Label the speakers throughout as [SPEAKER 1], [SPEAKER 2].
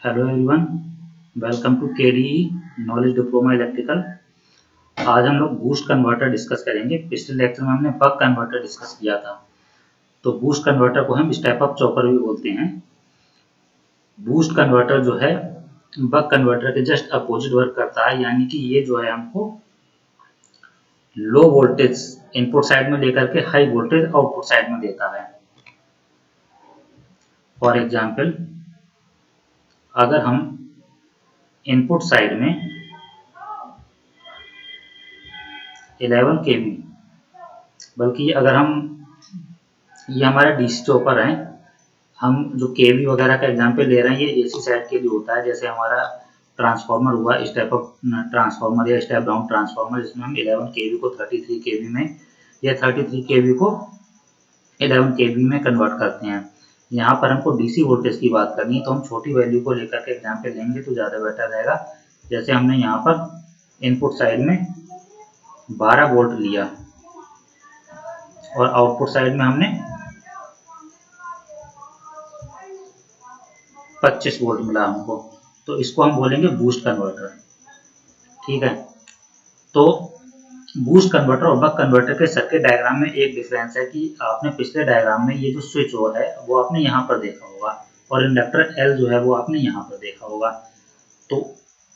[SPEAKER 1] Hello everyone, welcome to KDE knowledge diploma electrical. आज हम लोग बूस्ट कन्वर्टर डिस्कस करेंगे। पिछले लेक्चर में हमने बक कन्वर्टर डिस्कस किया था। तो बूस्ट कन्वर्टर को हम स्टेप अप चॉपर भी बोलते हैं। बूस्ट कन्वर्टर जो है बक कन्वर्टर के जस्ट अपोजिट वर्क करता है, यानी कि ये जो है हमको लो वोल्टेज इनपुट साइड में लेकर के हाई वोल्टेज आउटपुट साइड में देता है। फॉर एग्जाम्पल, अगर हम इनपुट साइड में 11 kV, बल्कि अगर हम ये हमारा डीसी चॉपर है, हम जो केवी वगैरह का एग्जांपल ले रहे हैं ये एसी साइड के लिए होता है। जैसे हमारा ट्रांसफार्मर हुआ, स्टेप अप ट्रांसफार्मर या स्टेप डाउन ट्रांसफार्मर, जिसमें हम 11 केवी को 33 केवी में या 33 केवी को 11 केवी में कन्वर्ट करते हैं। यहाँ पर हमको डीसी वोल्टेज की बात करनी है तो हम छोटी वैल्यू को लेकर के एग्जाम्पल लेंगे तो ज़्यादा बेटर रहेगा। जैसे हमने यहाँ पर इनपुट साइड में 12 वोल्ट लिया और आउटपुट साइड में हमने 25 वोल्ट मिला हमको, तो इसको हम बोलेंगे बूस्ट कन्वर्टर। ठीक है, तो बूस्ट कन्वर्टर और बक कन्वर्टर के सर्किट डायग्राम में एक डिफरेंस है कि आपने पिछले डायग्राम में ये जो स्विच हो है वो आपने यहाँ पर देखा होगा और इंडक्टर एल जो है वो आपने यहाँ पर देखा होगा। तो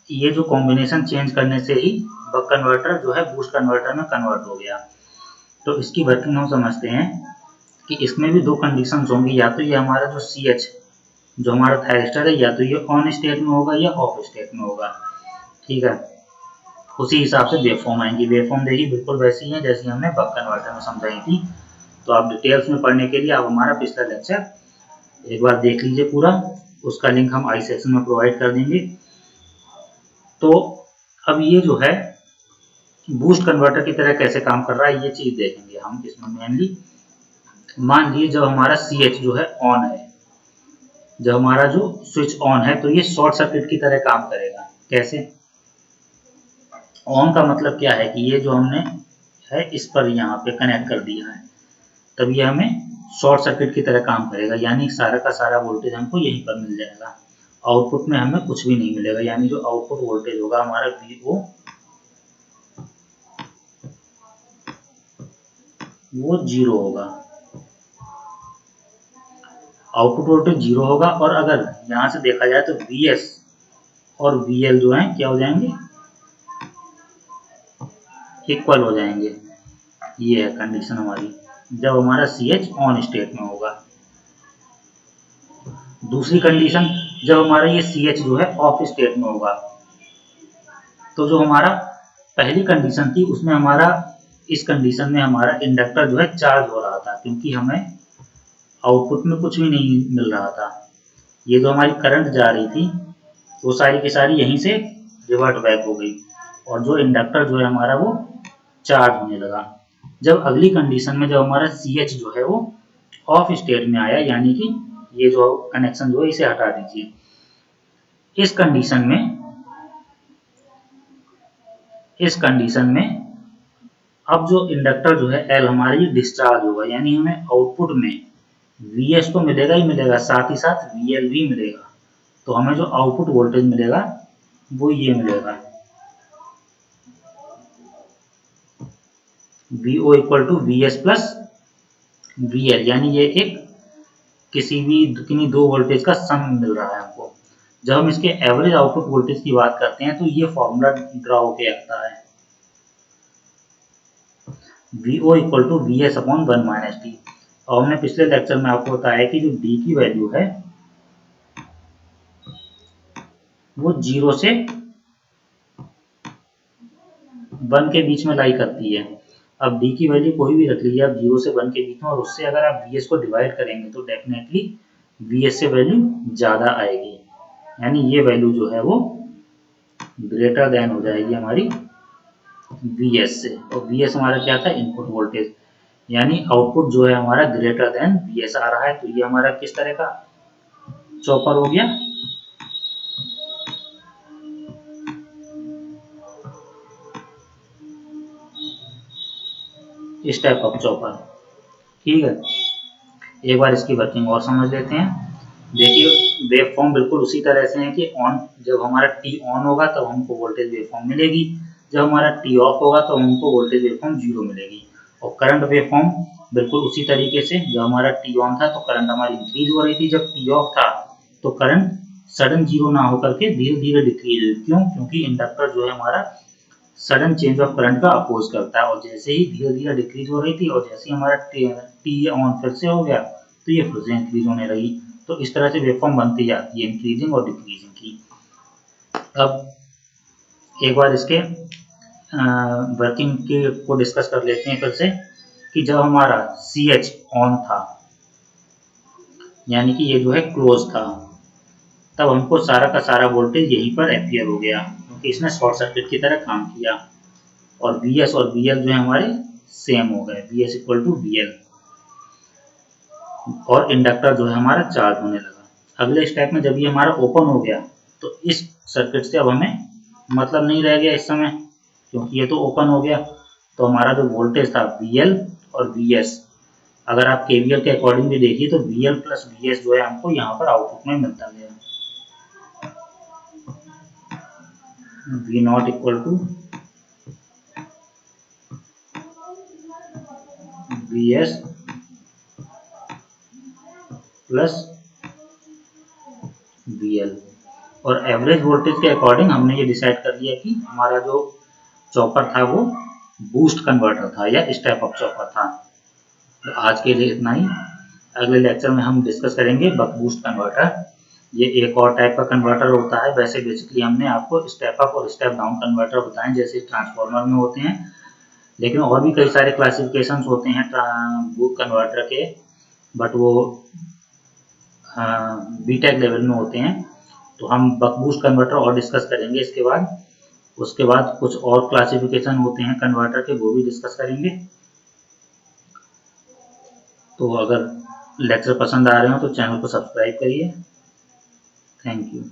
[SPEAKER 1] ये जो कॉम्बिनेशन चेंज करने से ही बक कन्वर्टर जो है बूस्ट कन्वर्टर में कन्वर्ट हो गया। तो इसकी वर्किंग हम समझते हैं कि इसमें भी दो कंडीशंस होंगी, या तो ये हमारा जो सी एच जो हमारा थायरिस्टर है या तो ये ऑन स्टेट में होगा या ऑफ स्टेट में होगा। ठीक है, उसी हिसाब से वेवफॉर्म आएंगी। वेवफॉर्म देखिए बिल्कुल वैसी है जैसी हमने बक कन्वर्टर में समझाई थी। तो आप डिटेल्स में पढ़ने के लिए आप हमारा पिछला लेक्चर एक बार देख लीजिए पूरा, उसका लिंक हम आई सेक्शन में प्रोवाइड कर देंगे। तो अब ये जो है बूस्ट कन्वर्टर की तरह कैसे काम कर रहा है ये चीज देखेंगे हम इसमें मेनली। मान लीजिए जब हमारा सी एच जो है ऑन है, जब हमारा जो स्विच ऑन है तो ये शॉर्ट सर्किट की तरह काम करेगा। कैसे? ऑन का मतलब क्या है कि ये जो हमने है इस पर यहाँ पे कनेक्ट कर दिया है, तब ये हमें शॉर्ट सर्किट की तरह काम करेगा, यानी सारा का सारा वोल्टेज हमको यहीं पर मिल जाएगा। आउटपुट में हमें कुछ भी नहीं मिलेगा, यानी जो आउटपुट वोल्टेज होगा हमारा वीओ वो जीरो होगा। आउटपुट वोल्टेज जीरो होगा और अगर यहाँ से देखा जाए तो वी एस और वी एल जो है क्या हो जाएंगे, इक्वल हो जाएंगे। ये है कंडीशन हमारी जब हमारा सी एच ऑन स्टेट में होगा। दूसरी कंडीशन जब हमारा ये सी एच जो है ऑफ स्टेट में होगा। तो जो हमारा पहली कंडीशन थी उसमें हमारा इस कंडीशन में हमारा इंडक्टर जो है चार्ज हो रहा था, क्योंकि हमें आउटपुट में कुछ भी नहीं मिल रहा था। ये जो हमारी करंट जा रही थी वो सारी की सारी यहीं से रिवर्ट बैक हो गई और जो इंडक्टर जो है हमारा वो चार्ज होने लगा। जब अगली कंडीशन में जब हमारा सी एच जो है वो ऑफ स्टेट में आया, यानी कि ये जो कनेक्शन जो है इसे हटा दीजिए। इस कंडीशन में अब जो इंडक्टर जो है एल हमारा ये डिस्चार्ज होगा, यानी हमें आउटपुट में वी एस तो मिलेगा ही मिलेगा, साथ ही साथ वी एल भी मिलेगा। तो हमें जो आउटपुट वोल्टेज मिलेगा वो ये मिलेगा, VO equal to V S plus V L, यानी ये एक किन्हीं दो वोल्टेज का सम मिल रहा है हमको। जब हम इसके एवरेज आउटपुट वोल्टेज की बात करते हैं तो ये फॉर्मूला ड्रा होके आता है, VO equal to V S upon 1 minus T. और हमने पिछले लेक्चर में आपको बताया कि जो डी की वैल्यू है वो 0 से 1 के बीच में लाई करती है। अब डी की वैल्यू कोई भी रख लीजिए आप 0 से 1 के बीच में, और उससे अगर आप वी एस को डिवाइड करेंगे तो डेफिनेटली वी एस से वैल्यू ज़्यादा आएगी, यानी ये वैल्यू जो है वो ग्रेटर देन हो जाएगी हमारी वी एस से। और वी एस हमारा क्या था, इनपुट वोल्टेज, यानी आउटपुट जो है हमारा ग्रेटर देन वी एस आ रहा है। तो ये हमारा किस तरह का चॉपर हो गया, स्टेप अप चॉपर। ठीक है, एक बार इसकी वर्किंग और समझ लेते हैं। देखिए वेव फॉर्म बिल्कुल उसी तरह से है कि ऑन, जब हमारा टी ऑन होगा तब हमको वोल्टेज वेव फॉर्म मिलेगी, जब हमारा टी ऑफ होगा तो हमको वोल्टेज वेव फॉर्म जीरो मिलेगी। और करंट वेव फॉर्म बिल्कुल उसी तरीके से, जब हमारा टी ऑन था तो करंट हमारी इंक्रीज हो रही थी, जब टी ऑफ था तो करंट सडन जीरो ना होकर के धीरे धीरे डिक्रीज हुई। क्यों? क्योंकि इंडक्टर जो है हमारा सडन चेंज ऑफ करंट का अपोज करता है, और जैसे ही धीरे धीरे डिक्रीज हो रही थी और जैसे ही हमारा टी ऑन फिर से हो गया तो ये फिर से इंक्रीज होने लगी। तो इस तरह से वेवफॉर्म बनती जाती है, इंक्रीजिंग और डिक्रीजिंग की। अब एक बार इसके वर्किंग के को डिस्कस कर लेते हैं फिर से, कि जब हमारा सी एच ऑन था, यानी कि ये जो है क्लोज था, तब हमको सारा का सारा वोल्टेज यहीं पर अपियर हो गया, क्योंकि इसने शॉर्ट सर्किट की तरह काम किया। और वी एस और वी एल जो है हमारे सेम हो गए, V S equal to V L, और इंडक्टर जो है हमारा चार्ज होने लगा। अगले स्टेप में जब ये हमारा ओपन हो गया तो इस सर्किट से अब हमें मतलब नहीं रह गया इस समय, क्योंकि ये तो ओपन हो गया। तो हमारा जो वोल्टेज था वी एल और वी एस, अगर आप केवीएल के अकॉर्डिंग भी देखिए तो V L plus V S जो है हमको यहाँ पर आउटपुट में मिलता गया, V naught equal to V S plus V L. और एवरेज वोल्टेज के अकॉर्डिंग हमने ये डिसाइड कर लिया कि हमारा जो चॉपर था वो बूस्ट कन्वर्टर था या स्टेप अप चॉपर था। तो आज के लिए इतना ही। अगले लेक्चर में हम डिस्कस करेंगे बक बूस्ट कन्वर्टर। ये एक और टाइप का कन्वर्टर होता है। वैसे बेसिकली हमने आपको स्टेप अप और स्टेप डाउन कन्वर्टर बताएं जैसे ट्रांसफार्मर में होते हैं, लेकिन और भी कई सारे क्लासिफिकेशंस होते हैं बूस्ट कन्वर्टर के, बट वो बीटेक लेवल में होते हैं। तो हम बक बूस्ट कन्वर्टर और डिस्कस करेंगे इसके बाद। उसके बाद कुछ और क्लासिफिकेशन होते हैं कन्वर्टर के, वो भी डिस्कस करेंगे। तो अगर लेक्चर पसंद आ रहे हो तो चैनल को सब्सक्राइब करिए। Thank you.